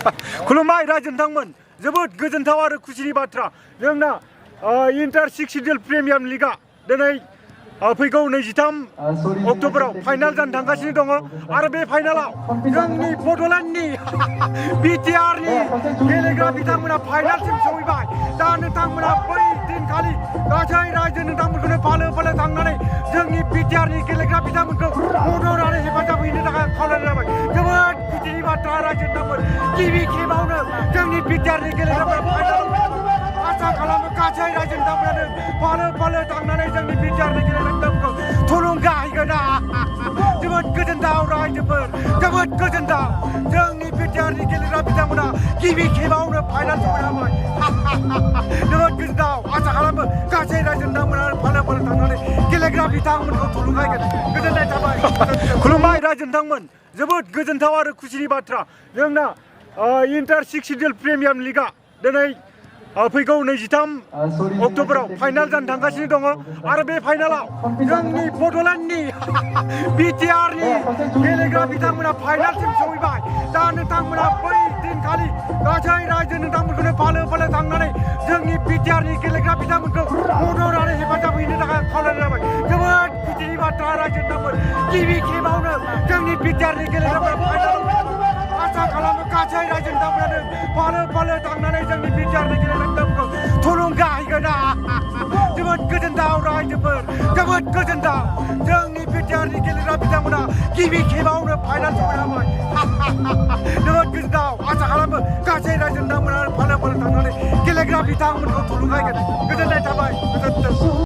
खुलुमबाय रायजो नोंथांमोन जोबोद गोजोनथाव आरो खुसिनि बाथ्रा जोंना इन्टार सिक्स सिडिउल प्रिमियार लिगा दिनै फैगौ 23 अक्ट'बराव फाइनाल जानो थांगासिनो दङ आरो बे फाइनालाव जोंनि बड'लेण्डनि बिटिआरनि गेलेग्रा बिथांमोना फाइनालसिम सौहैबाय दा नोंथांमोना बै दिनखालि गासै रायजो नोंथांमोनखौनो फालो फालो थांनानै जोंनि बिटिआरनि गेलेग्रा बिथांमोनखौ मदद आरो हेफाजाब हैनो थाखाय खावलायनाय जाबाय जोबोद खुसिनि बाथ्रा रायजो नोंथांमोन गिबि खेबावनो जोंनि बिटिआरनि गेलेग्राफोरा फाइनालाव आसा खालामो गासै रायजो नोंथांमोनानो फालो फालो थांनानै जोंनि बिटिआरनि गेलेग्राफोरखौ थुलुंगा होगोन जोबोद गोजोनथाव रायजोफोर जोबोद गोजोनथाव जोंनि बिटिआरनि गेलेग्रा बिथांमोना गिबि खेबावनो फाइनाल सौहैबाय जोबोद गोजोनथाव आसा खालामो गासै रायजो नोंथांमोनानो फालो फालो थांनानै गेलेग्रा बिथांमोनखौ थुलुंगा होगोन गोजोननाय थाबाय खुलुमबाय रायजो नोंथांमोन जोबोद गोजोनथाव आरो खुसिनि बाथ्रा जोंना इन्टार सिक्स सिडिउल प्रिमियार लिगा दिनै फैगौ 23 अक्ट'बराव फाइनाल जानो थांगासिनो दङ आरो बे फाइनालाव जोंनि बड'लेण्डनि बिटिआरनि गेलेग्रा बिथांमोना फाइनालसिम सौहैबाय दा नोंथांमोना बै दिनखालि गासै रायजो नोंथांमोनखौनो फालो फालो थांनानै जोंनि बिटिआरनि गेलेग्रा बिथांमोनखौ मदद आरो हेफाजाब हैनो थाखाय खावलायनाय जाबाय जोबोद खुसिनि बाथ्रा रायजो नोंथांमोन गिबि खेबावनो जोंनि बिटिआरनि गेलेग्राफोरा फाइनालाव आसा खालामो गासै रायजो नोंथांमोनानो फालो फालो थांनानै जोंनि बिटिआरनि गेलेग्राफोरखौ थुलुंगा होगोन जोबोद गोजोनथाव रायजोफोर जोबोद गोजोनथाव जोंनि बिटिआरनि गेलेग्रा बिथांमोना गिबि खेबावनो फाइनाल सौहैबाय जोबोद गोजोनथाव आसा खालामो गासै रायजो नोंथांमोना फालो फालो थांनानै गेलेग्रा बिथांमोनखौ थुलुंगा होगोन गोजोननाय थाबाय गोजोन्थों।